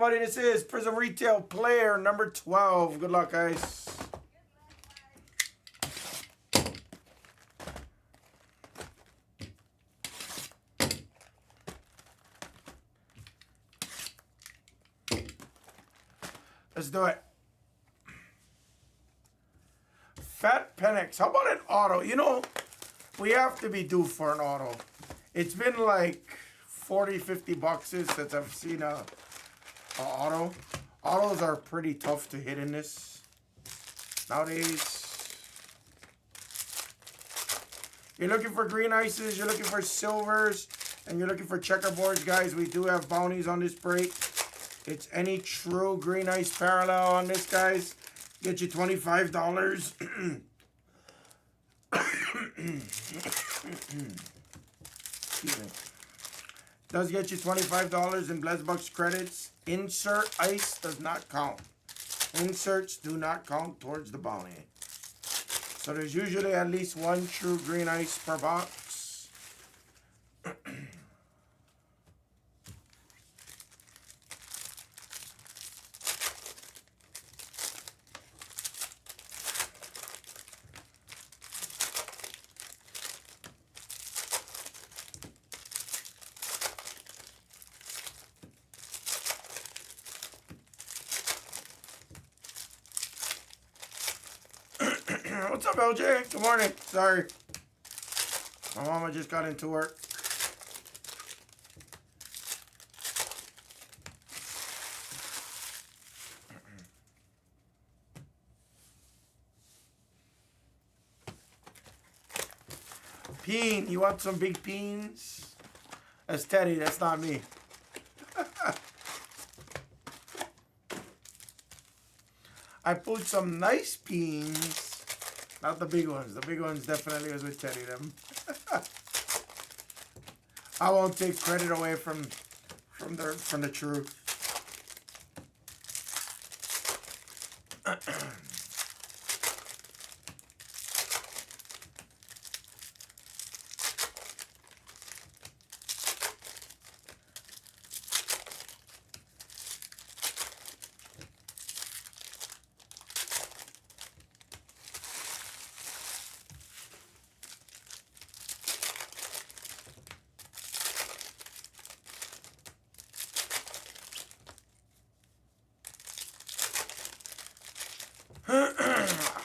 Buddy, this is Prizm Retail Player number 12. Good luck, guys. Let's do it. Fat Penix. How about an auto? You know, we have to be due for an auto. It's been like 40, 50 boxes since I've seen a auto. Autos are pretty tough to hit in this nowadays. You're looking for green ices, you're looking for silvers, and you're looking for checkerboards, guys. We do have bounties on this break. It's any true green ice parallel on this, guys. Get you $25. Excuse me. Does get you $25 in Blez Bucks credits. Insert ice does not count. Inserts do not count towards the bounty. So there's usually at least one true green ice per box. What's up, LJ? Good morning. Sorry. My mama just got into work. Peen. You want some big peens? That's Teddy. That's not me. I put some nice peens. Not the big ones. The big ones definitely was with Teddy them. I won't take credit away from the truth.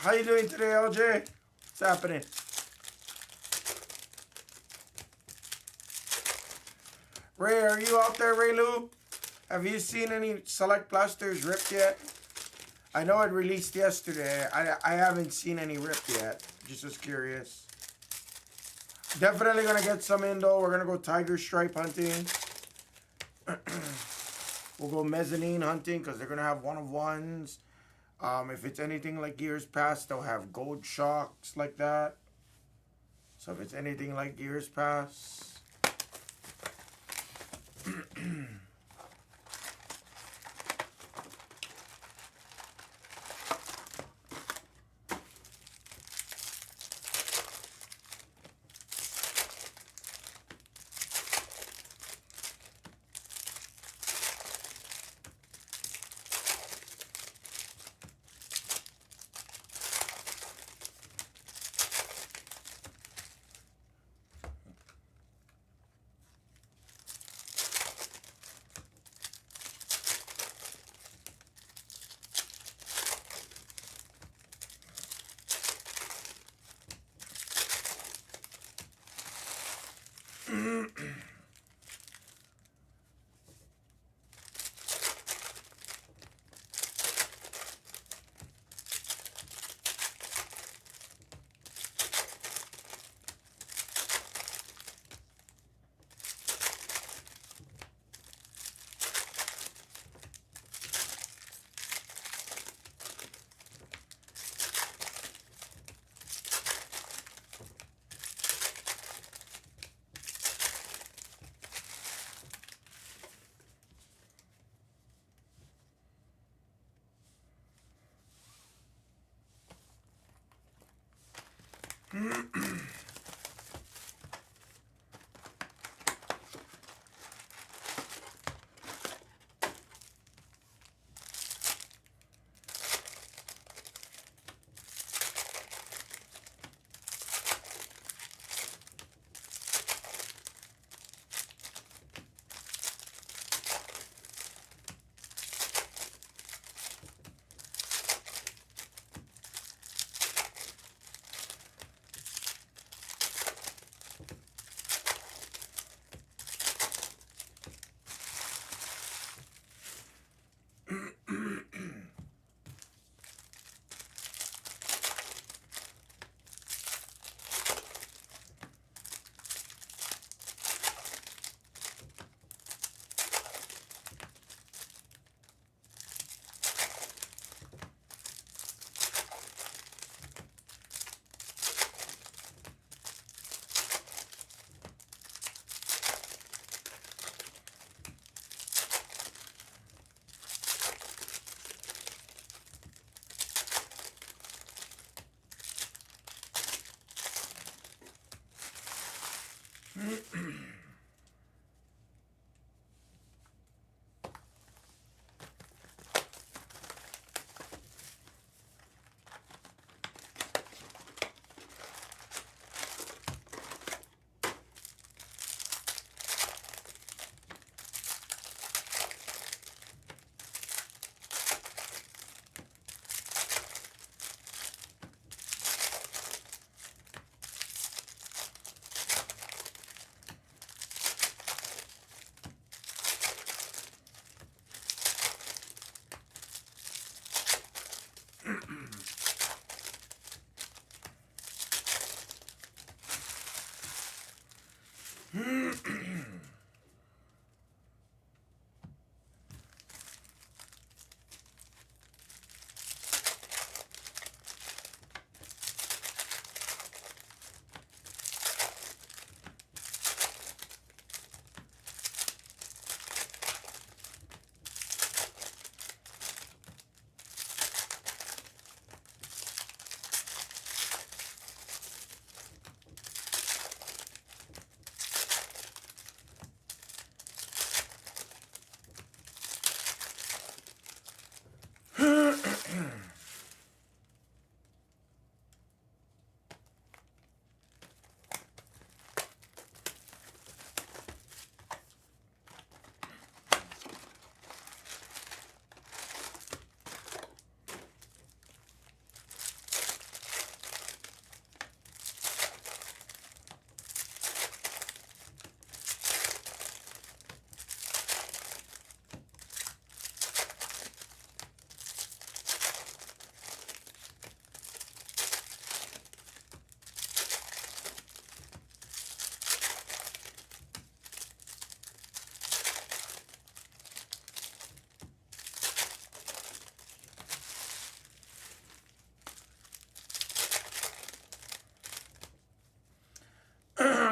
How you doing today, LJ? What's happening? Ray, are you out there, Ray Lou? Have you seen any Select Blasters ripped yet? I know it released yesterday. I haven't seen any ripped yet. Just was curious. Definitely going to get some in, though. We're going to go Tiger Stripe hunting. We'll go Mezzanine hunting because they're going to have one-of-ones. If it's anything like years past, they'll have gold shocks like that. So if it's anything like years past.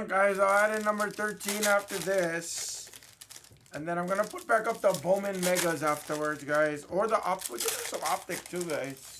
Guys, I'll add in number 13 after this. And then I'm going to put back up the Bowman Megas afterwards, guys. Or the Optic. We can do some Optic too, guys.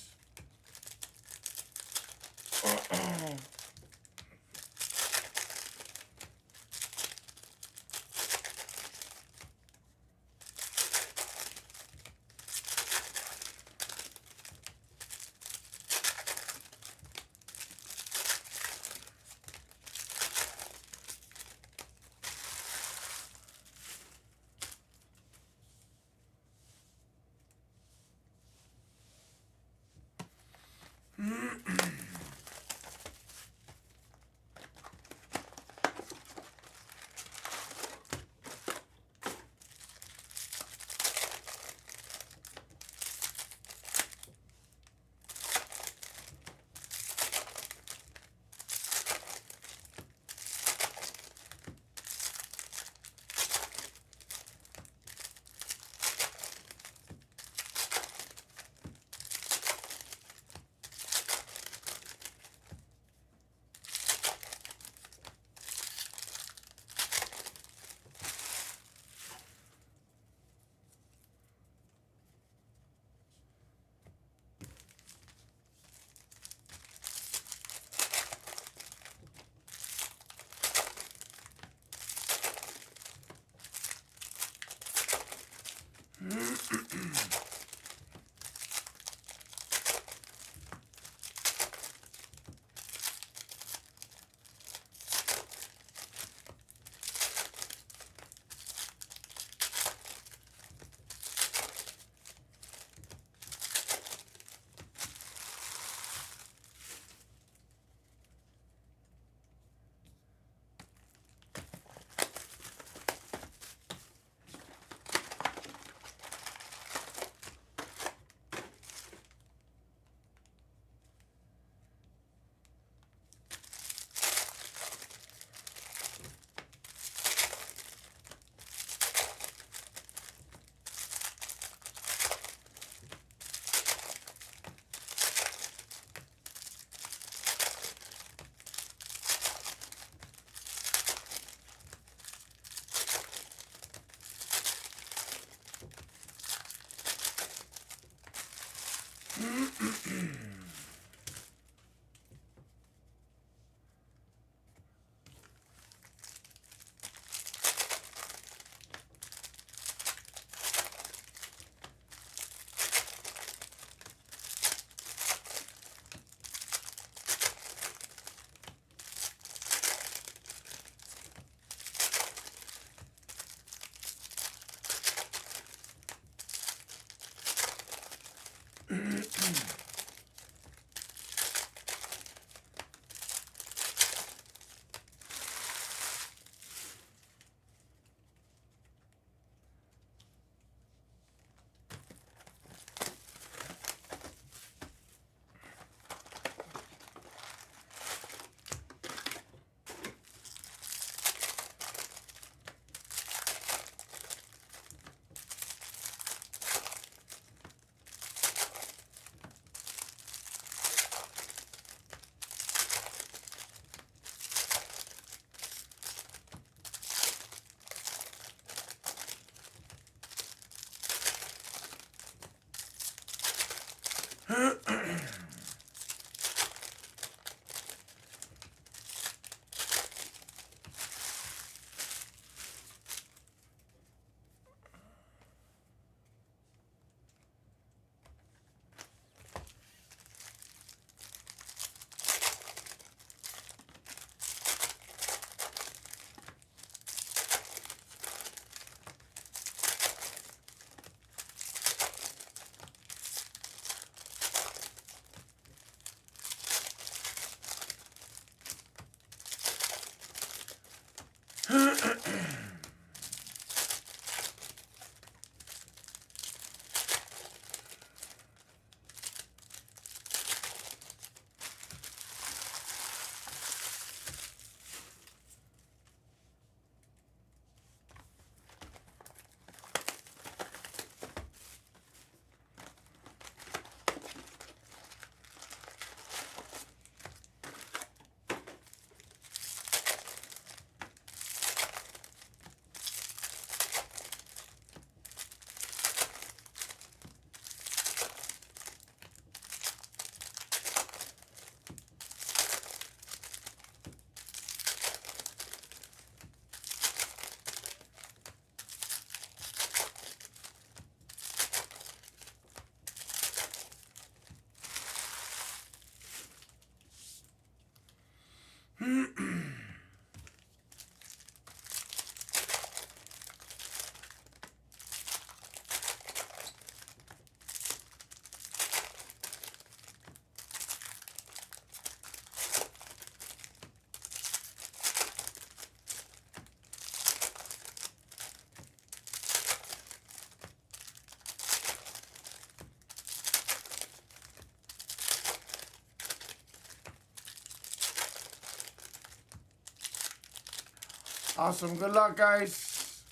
Awesome. Good luck, guys.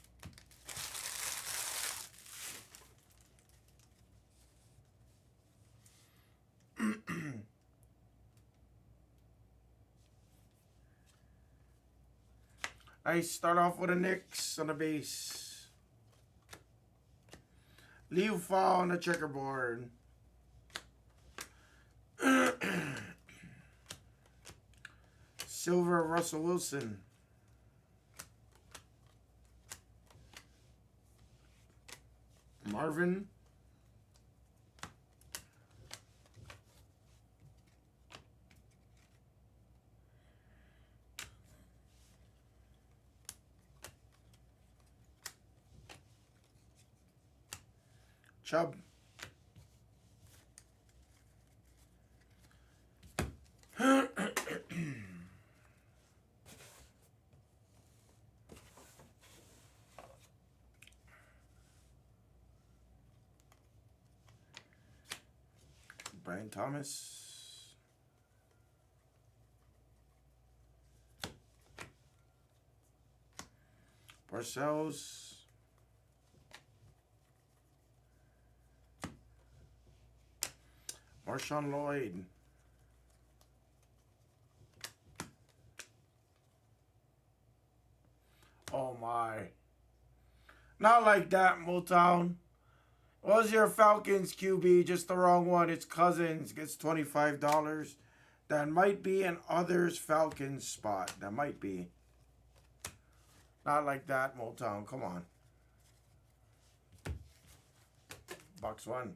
I start off with a Knicks on the base. Liu Fa on the checkerboard. Silver Russell Wilson. Marvin. Chubb. Brian Thomas. Parcells. Marshawn Lloyd. Oh my. Not like that, Motown. Was your Falcons QB just the wrong one? It's Cousins. Gets $25. That might be an others Falcons spot. That might be. Not like that, Motown. Come on. Box one.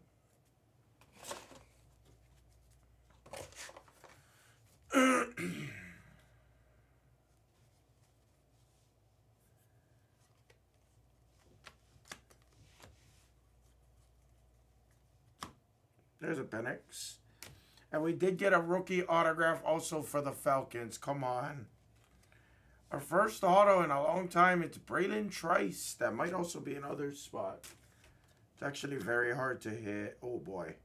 There's a Penix. And we did get a rookie autograph also for the Falcons. Come on. Our first auto in a long time. It's Braylon Trice. That might also be another spot. It's actually very hard to hit. Oh, boy.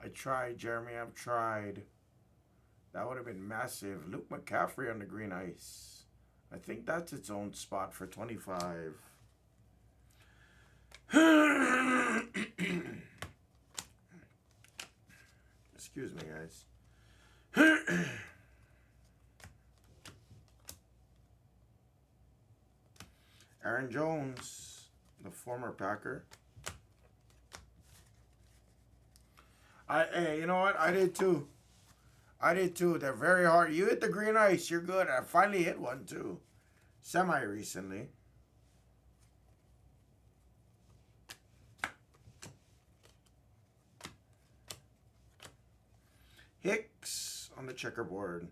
I tried, Jeremy. I've tried. That would have been massive. Luke McCaffrey on the green ice. I think that's its own spot for 25. Excuse me, guys. Aaron Jones, the former Packer. Hey, you know what? I did too. I did too. They're very hard. You hit the green ice, you're good. I finally hit one too. Semi-recently. Hicks on the checkerboard.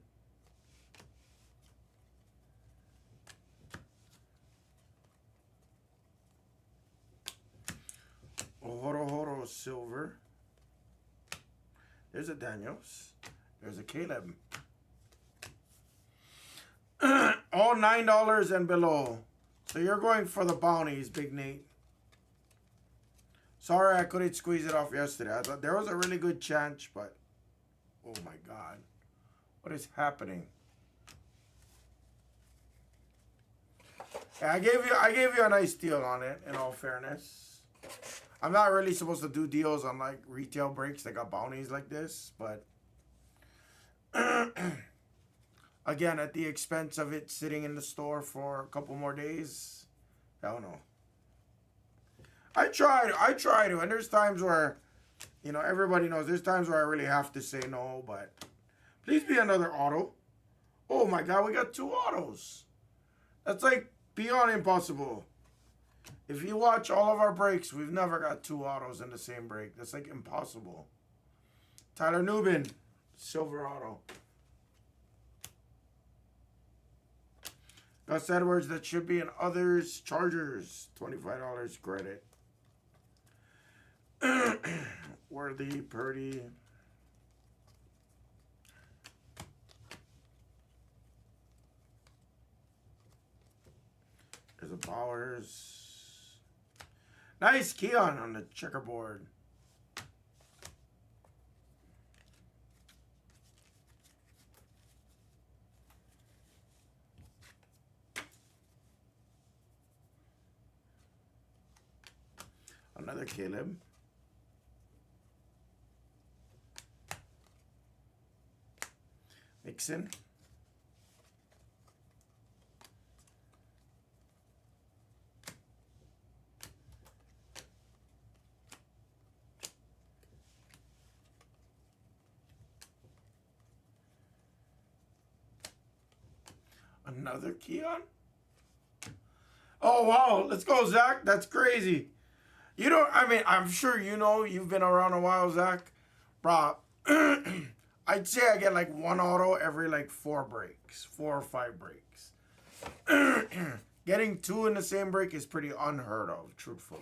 Horo silver. There's a Daniels. There's a Caleb. All $9 and below. So you're going for the bounties, Big Nate. Sorry I couldn't squeeze it off yesterday. I thought there was a really good chance, but oh my God. What is happening? Yeah, I gave you a nice deal on it, in all fairness. I'm not really supposed to do deals on like retail breaks that got bounties like this, but again, at the expense of it sitting in the store for a couple more days, hell no. I try to, and there's times where, you know, everybody knows there's times where I really have to say no, but please be another auto. Oh my God, we got 2 autos. That's like beyond impossible. If you watch all of our breaks, we've never got 2 autos in the same break. That's like impossible. Tyler Nubin, silver auto. Gus Edwards, that should be in others. Chargers, $25 credit. Worthy, Purdy. There's a Bowers. Nice Keon on the checkerboard. Another Caleb. Mixon. Another Keon? Oh, wow. Let's go, Zach. That's crazy. You don't, I mean, I'm sure you know, you've been around a while, Zach. Bro, I'd say I get like 1 auto every like 4 breaks, 4 or 5 breaks. Getting 2 in the same break is pretty unheard of, truthfully.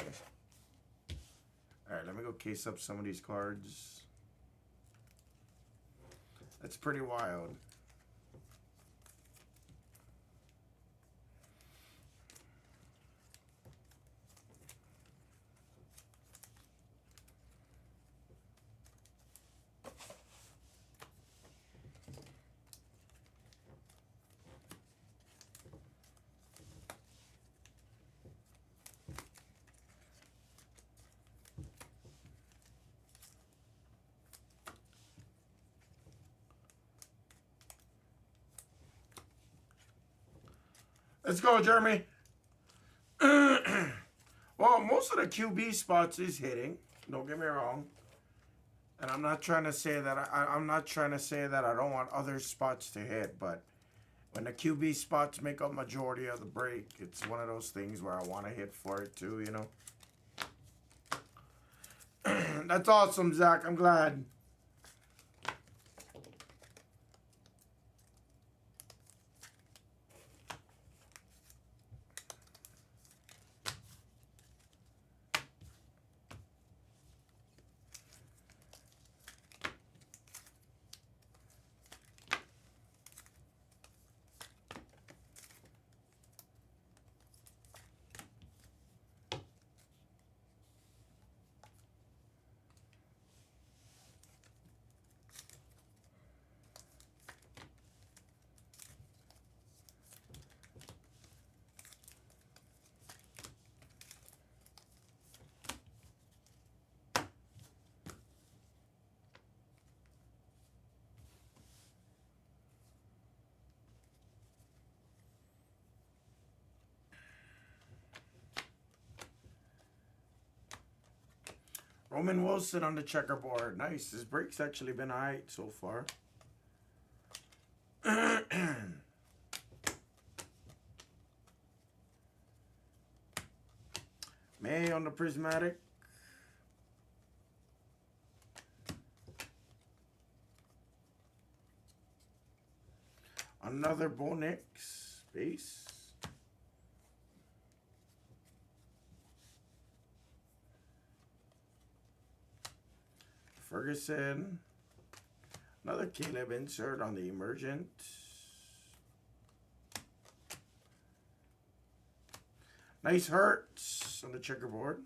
All right, let me go case up some of these cards. That's pretty wild. Let's go, Jeremy. Well, most of the QB spots is hitting. Don't get me wrong. And I'm not trying to say that I'm not trying to say that I don't want other spots to hit, but when the QB spots make up majority of the break, it's one of those things where I want to hit for it too, you know. That's awesome, Zach. I'm glad. Roman Wilson on the checkerboard. Nice. His break's actually been alright so far. May on the prismatic. Another Bo Nix base. Ferguson. Another Caleb insert on the emergent. Nice Hurts on the checkerboard.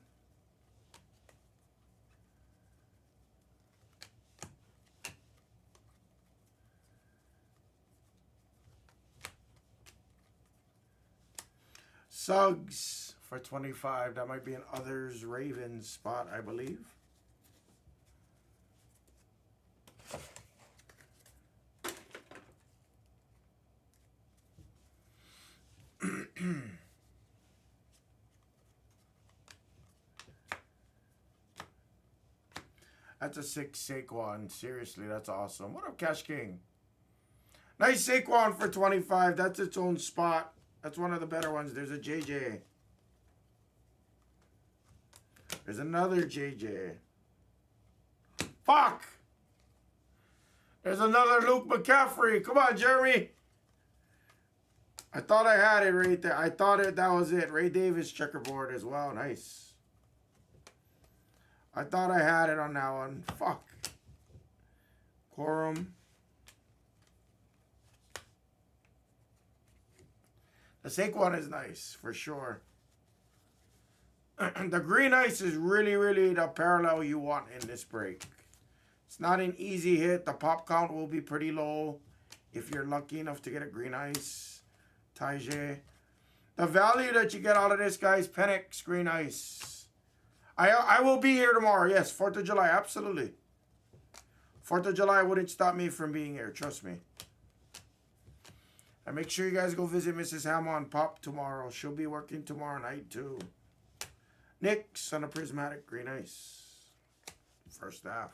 Suggs for 25. That might be an Others Ravens spot, I believe. That's a 6 Saquon. Seriously, that's awesome. What up, Cash King? Nice Saquon for 25. That's its own spot. That's one of the better ones. There's a JJ. There's another JJ. Fuck! There's another Luke McCaffrey. Come on, Jeremy. I thought I had it right there. I thought that was it. Ray Davis checkerboard as well. Nice. I thought I had it on that one. Fuck. Quorum. The Saquon is nice, for sure. The green ice is really, really the parallel you want in this break. It's not an easy hit. The pop count will be pretty low if you're lucky enough to get a green ice. Tajay. The value that you get out of this, guys, Penix green ice. I will be here tomorrow. Yes, 4th of July. Absolutely. 4th of July wouldn't stop me from being here. Trust me. And make sure you guys go visit Mrs. Hammer on Pop tomorrow. She'll be working tomorrow night, too. Knicks on a prismatic green ice. First half.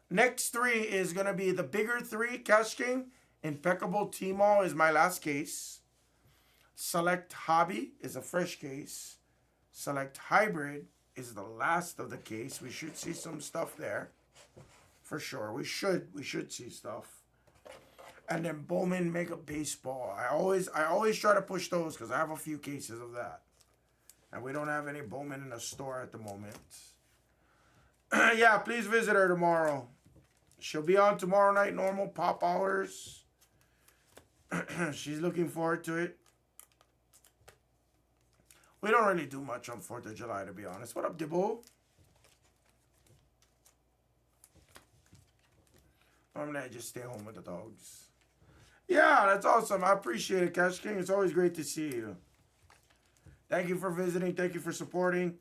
Next 3 is going to be the bigger 3. Cash King. Impeccable T-Mall is my last case. Select Hobby is a fresh case. Select Hybrid is the last of the case. We should see some stuff there. For sure. We should see stuff. And then Bowman Mega Baseball. I always try to push those because I have a few cases of that. And we don't have any Bowman in the store at the moment. Yeah, please visit her tomorrow. She'll be on tomorrow night, normal pop hours. She's looking forward to it. We don't really do much on 4th of July, to be honest. What up, Dibbo? Normally, I just stay home with the dogs. Yeah, that's awesome. I appreciate it, Cash King. It's always great to see you. Thank you for visiting. Thank you for supporting.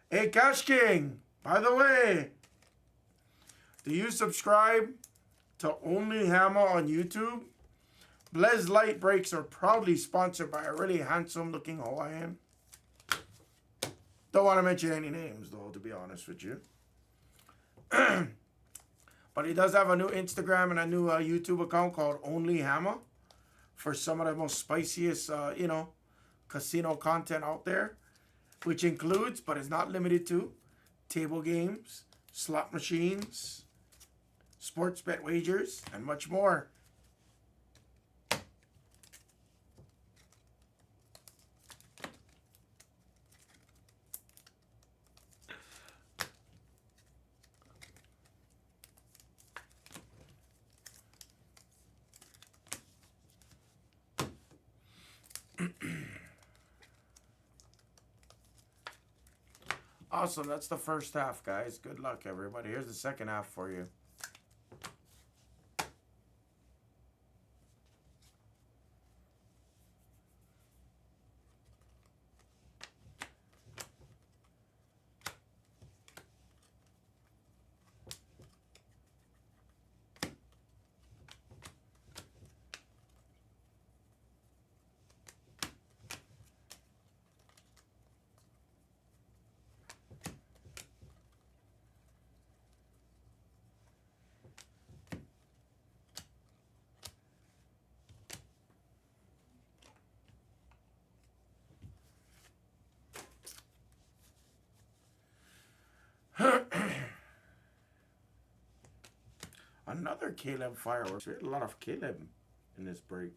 Hey, Cash King, by the way, do you subscribe to Only Hammer on YouTube? Blez Light Breaks are proudly sponsored by a really handsome-looking Hawaiian. Don't want to mention any names, though, to be honest with you. But he does have a new Instagram and a new YouTube account called Only Hammer for some of the most spiciest, casino content out there, which includes, but is not limited to, table games, slot machines, sports bet wagers, and much more. Awesome. That's the first half, guys. Good luck, everybody. Here's the second half for you. Another Caleb fireworks. We had a lot of Caleb in this break.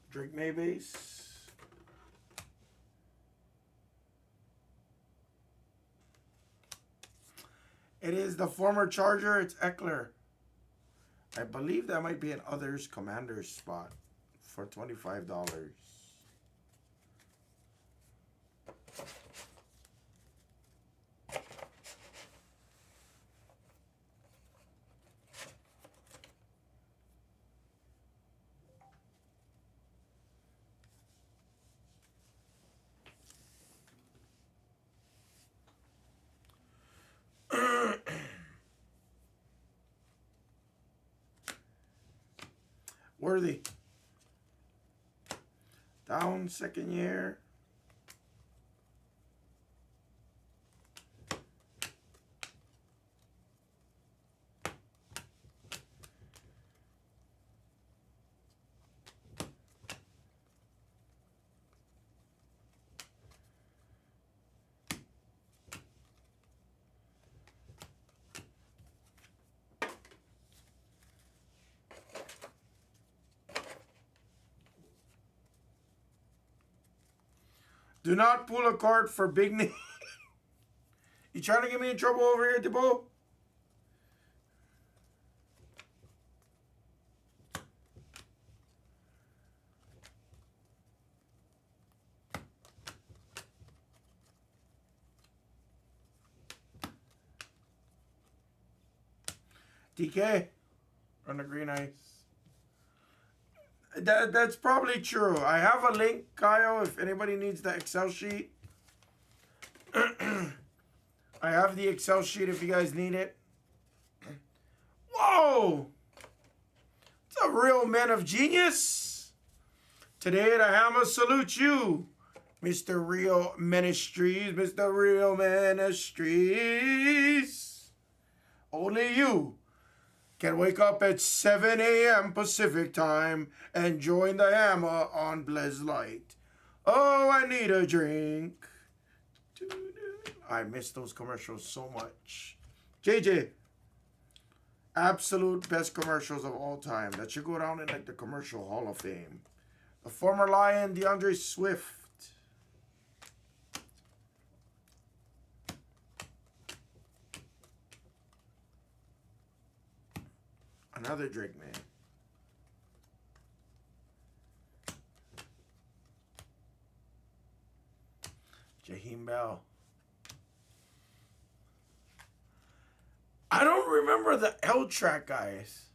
Drake Maybase. It is the former Charger. It's Eckler. I believe that might be an others Commanders spot for $25. Worthy. Down second year. Do not pull a card for big name. You trying to get me in trouble over here, Debo? DK on the green ice. That's probably true. I have a link, Kyle, if anybody needs the Excel sheet. I have the Excel sheet if you guys need it. Whoa! It's a real man of genius. Today the hammer salutes you, Mr. Real Ministries, Mr. Real Ministries. Only you can wake up at 7 a.m. Pacific time and join the hammer on Blez Light. Oh, I need a drink. I miss those commercials so much. JJ, absolute best commercials of all time. That should go down in like the commercial Hall of Fame. The former Lion, DeAndre Swift. Another Drake man. Jaheim Bell. I don't remember the L track guys.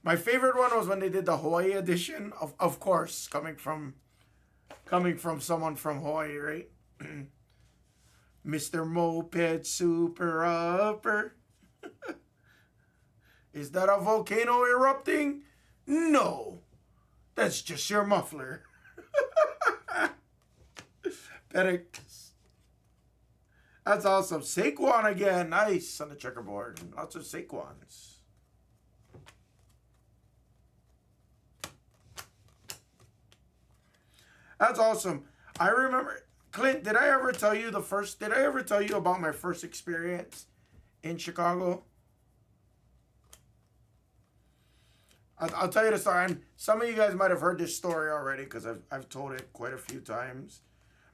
My favorite one was when they did the Hawaii edition. Of course, coming from someone from Hawaii, right? Mr. Moped Super Upper. Is that a volcano erupting? No. That's just your muffler. Petix. That's awesome. Saquon again. Nice on the checkerboard. Lots of Saquons. That's awesome. I remember, Clint, did I ever tell you about my first experience in Chicago? I'll tell you the story. And some of you guys might have heard this story already because I've told it quite a few times.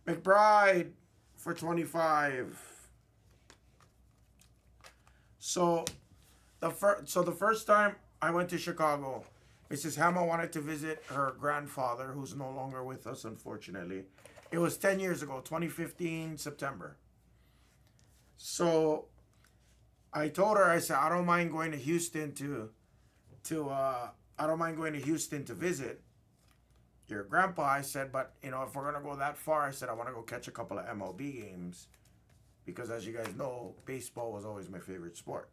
McBride for 25. So the first time I went to Chicago, Mrs. Hammer wanted to visit her grandfather, who's no longer with us, unfortunately. It was 10 years ago, 2015, September. So I told her, I said, I don't mind going to Houston to visit your grandpa. I said, but if we're gonna go that far, I said I want to go catch a couple of MLB games because, as you guys know, baseball was always my favorite sport.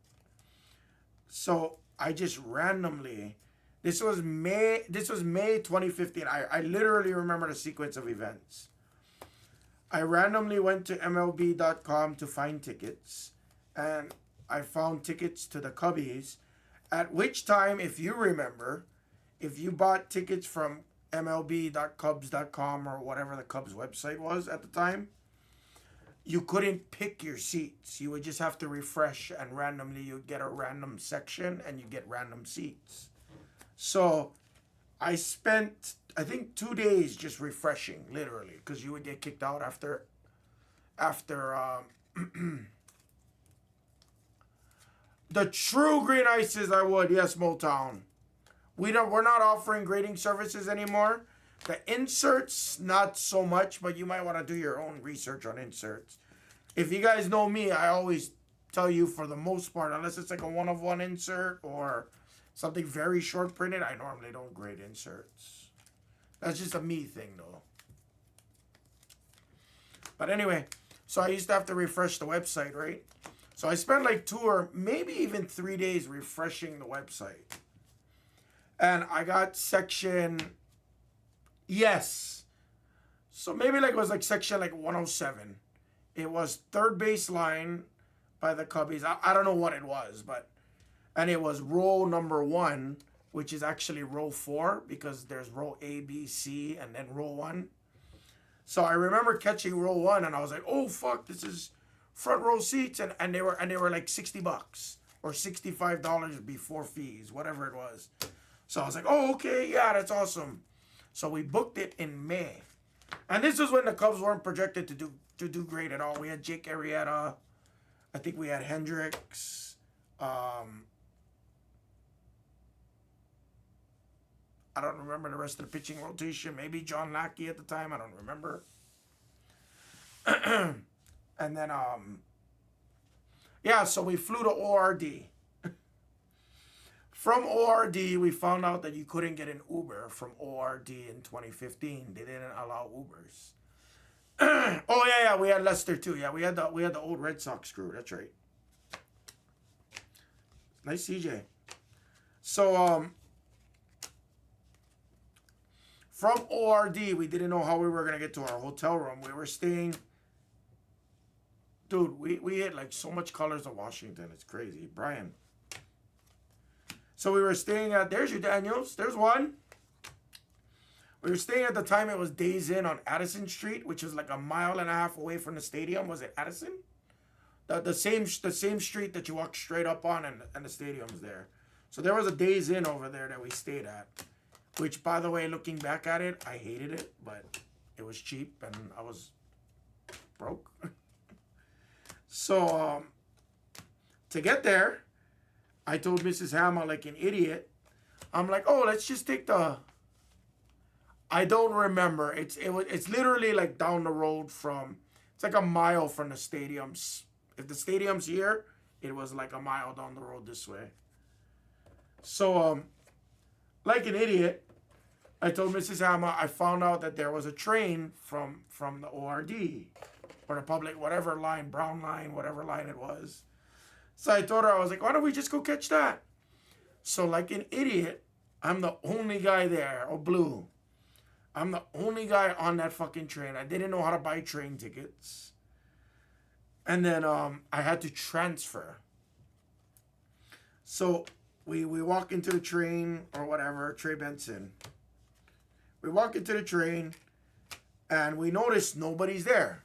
So I just randomly, this was May 2015. I literally remember the sequence of events. I randomly went to MLB.com to find tickets, and I found tickets to the Cubbies. At which time, if you remember, if you bought tickets from MLB.Cubs.com or whatever the Cubs website was at the time, you couldn't pick your seats. You would just have to refresh, and randomly you'd get a random section and you get random seats. So I spent, I think, 2 days just refreshing, literally, because you would get kicked out after the true green ices. I would, yes, Motown. We're not offering grading services anymore. The inserts, not so much, but you might want to do your own research on inserts. If you guys know me, I always tell you, for the most part, unless it's like a one-of-one insert or something very short printed, I normally don't grade inserts. That's just a me thing, though. But anyway, so I used to have to refresh the website, right? So I spent like 2 or maybe even 3 days refreshing the website. And I got section, yes. So maybe like it was like section like 107. It was third baseline by the Cubbies. I don't know what it was, but, and it was row number 1, which is actually row 4 because there's row A, B, C, and then row 1. So I remember catching row 1 and I was like, oh fuck, this is front row seats, and they were like $60 or $65 before fees, whatever it was. So I was like, oh, okay, yeah, that's awesome. So we booked it in May. And this was when the Cubs weren't projected to do great at all. We had Jake Arrieta. I think we had Hendricks. I don't remember the rest of the pitching rotation. Maybe John Lackey at the time. I don't remember. And then, yeah, so we flew to ORD. From ORD, we found out that you couldn't get an Uber from ORD in 2015. They didn't allow Ubers. Oh yeah, we had Lester too. Yeah, we had the old Red Sox crew. That's right. Nice CJ. So from ORD, we didn't know how we were gonna get to our hotel room. We were staying. Dude, we hit like so much colors of Washington. It's crazy. Brian. So we were staying at, there's your Daniels. There's one. We were staying at the time, it was Days Inn on Addison Street, which is like a mile and a half away from the stadium. Was it Addison? The same street that you walk straight up on, and the stadium's there. So there was a Days Inn over there that we stayed at. Which, by the way, looking back at it, I hated it, but it was cheap and I was broke. So, to get there, I told Mrs. Hammer like an idiot. I'm like, oh, let's just take the. I don't remember. It's literally like down the road from. It's like a mile from the stadiums. If the stadium's here, it was like a mile down the road this way. So like an idiot, I told Mrs. Hammer I found out that there was a train from the ORD or the public whatever line, Brown line, whatever line it was. So I told her, I was like, why don't we just go catch that? So like an idiot, I'm the only guy there, or Blue. I'm the only guy on that fucking train. I didn't know how to buy train tickets. And then I had to transfer. So we walk into the train or whatever, Trey Benson. We walk into the train and we notice nobody's there.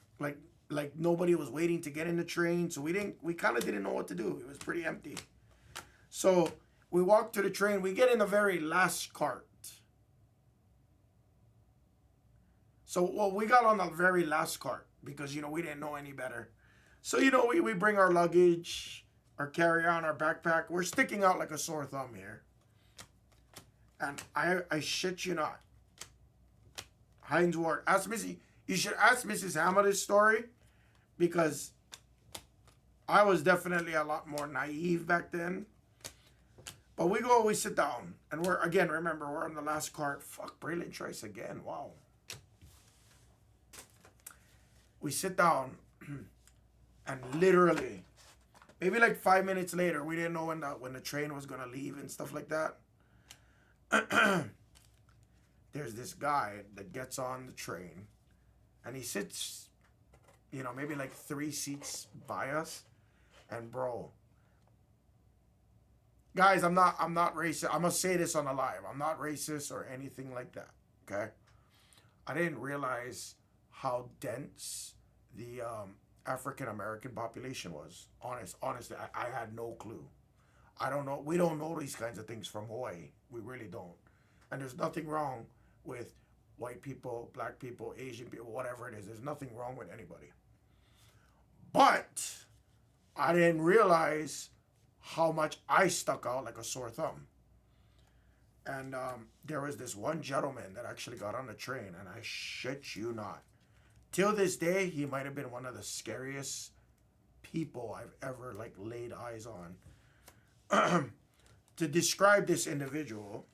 Like nobody was waiting to get in the train, so we kind of didn't know what to do. It was pretty empty. So we walk to the train. We get in the very last cart. So, well, we got on the very last cart because, we didn't know any better. So, we bring our luggage, our carry-on, our backpack. We're sticking out like a sore thumb here. And I shit you not. Heinz Ward. You should ask Mrs. Hammer this story. Because I was definitely a lot more naive back then. But we sit down. And remember, we're on the last cart. Fuck, Braylon Trice again. Wow. We sit down. And literally, maybe like 5 minutes later, we didn't know when the train was going to leave and stuff like that. There's this guy that gets on the train. And he sits, maybe like 3 seats by us. And bro, Guys, I'm not racist. I must say this on the live. I'm not racist or anything like that. Okay? I didn't realize how dense the African American population was. Honestly, I had no clue. I don't know. We don't know these kinds of things from Hawaii. We really don't. And there's nothing wrong with white people, black people, Asian people, whatever it is. There's nothing wrong with anybody. But I didn't realize how much I stuck out like a sore thumb. And there was this one gentleman that actually got on the train, and I shit you not. Till this day, he might have been one of the scariest people I've ever like laid eyes on. To describe this individual,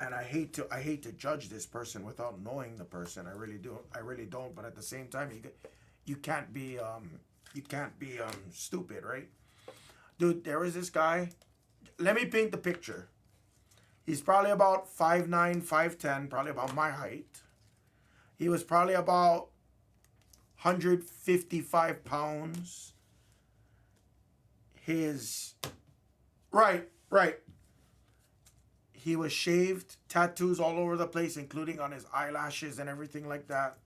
and I hate to judge this person without knowing the person. I really don't. But at the same time, you can't be stupid, right? Dude, there was this guy. Let me paint the picture. He's probably about 5'9", 5'10", probably about my height. He was probably about 155 pounds. Right. He was shaved, tattoos all over the place, including on his eyelashes and everything like that.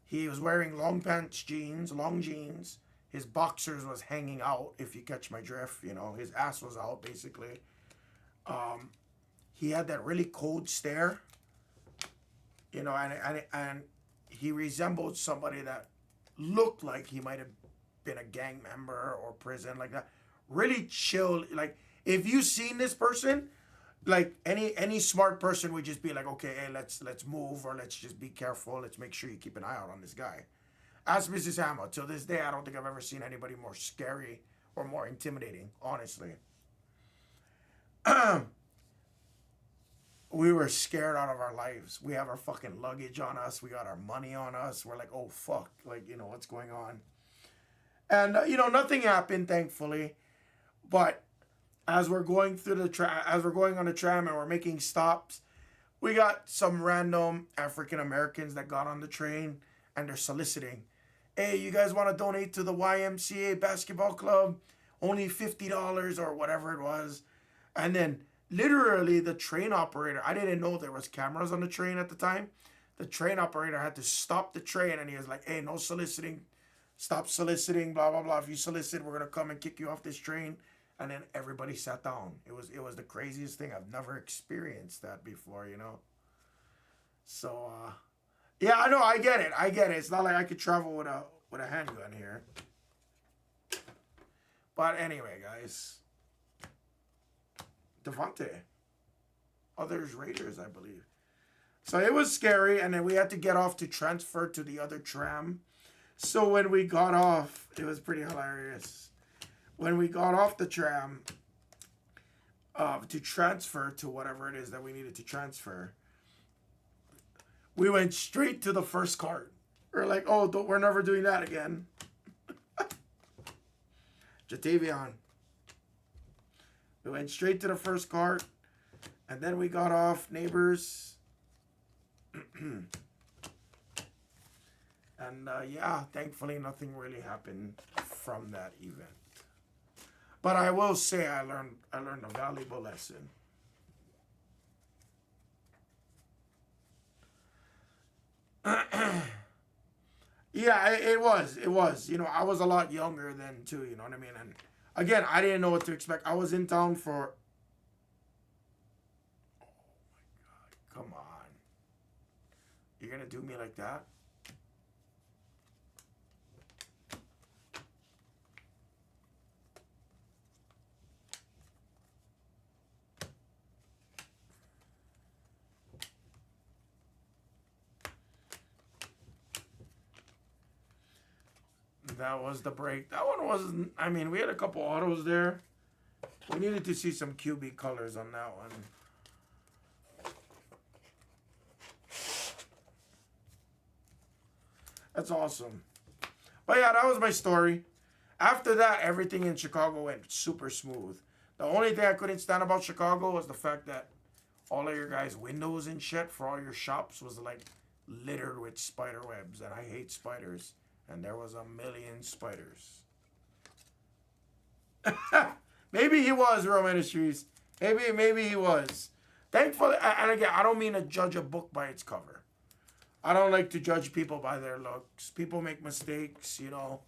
He was wearing long jeans. His boxers was hanging out, if you catch my drift. You know, his ass was out, basically. He had that really cold stare. You know, and he resembled somebody that looked like he might have been a gang member or prison, like that. Really chill. Like, if you seen this person, like any smart person would just be like, okay, hey, let's move, or let's just be careful. Let's make sure you keep an eye out on this guy. As Mrs. Hammer, till this day, I don't think I've ever seen anybody more scary or more intimidating, honestly. We were scared out of our lives. We have our fucking luggage on us. We got our money on us. We're like, oh, fuck. Like, you know, what's going on? And, you know, nothing happened, thankfully. But as we're going through as we're going on the tram and we're making stops, we got some random African Americans that got on the train, and they're soliciting. Hey, you guys want to donate to the YMCA basketball club? Only $50 or whatever it was. And then literally the train operator, I didn't know there was cameras on the train at the time. The train operator had to stop the train, and he was like, hey, no soliciting. Stop soliciting, blah, blah, blah. If you solicit, we're going to come and kick you off this train. And then everybody sat down. It was the craziest thing. I've never experienced that before, you know. So, yeah, I know. I get it. It's not like I could travel with a handgun here. But anyway, guys. Devontae. Others Raiders, I believe. So it was scary, and then we had to get off to transfer to the other tram. So when we got off, it was pretty hilarious. When we got off the tram to transfer to whatever it is that we needed to transfer, we went straight to the first cart. We're like, oh, we're never doing that again. Jatavion. We went straight to the first cart, and then we got off Neighbors. And yeah, thankfully nothing really happened from that event. But I will say I learned a valuable lesson. Yeah, it was. You know, I was a lot younger then too, you know what I mean? And again, I didn't know what to expect. I was in town for... Oh my God, come on. You're gonna do me like that? That was the break. That one wasn't... I mean, we had a couple autos there. We needed to see some QB colors on that one. That's awesome. But yeah, that was my story. After that, everything in Chicago went super smooth. The only thing I couldn't stand about Chicago was the fact that all of your guys' windows and shit for all your shops was like littered with spider webs. And I hate spiders. And there was a million spiders. Maybe he was, Real Ministries. Maybe he was. Thankfully, and again, I don't mean to judge a book by its cover. I don't like to judge people by their looks. People make mistakes, you know.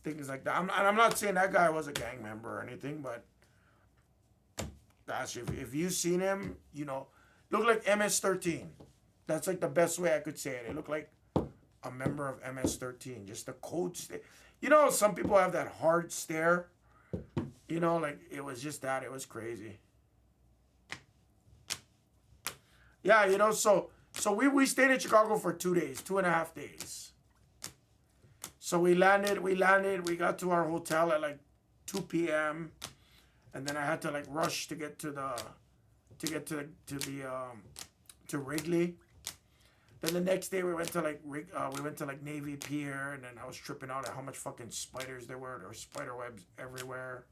Things like that. I'm not saying that guy was a gang member or anything, but gosh, if you've seen him, you know, look like MS-13. That's like the best way I could say it. It looked like a member of MS-13. Just the cold stare. You know, some people have that hard stare. You know, like it was just that. It was crazy. Yeah, you know, so we stayed in Chicago for 2 days, 2.5 days. So we landed, we got to our hotel at like 2 p.m. And then I had to like rush to get to Wrigley. Then the next day we went to like Navy Pier, and then I was tripping out at how much fucking spiders there were. There were spider webs everywhere.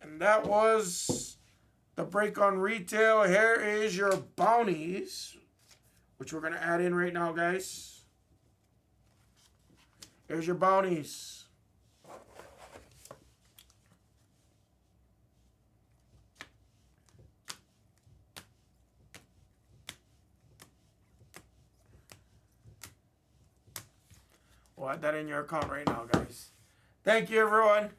And that was the break on retail. Here is your bounties, which we're gonna add in right now, guys. Here's your bounties. We'll add that in your account right now, guys. Thank you, everyone.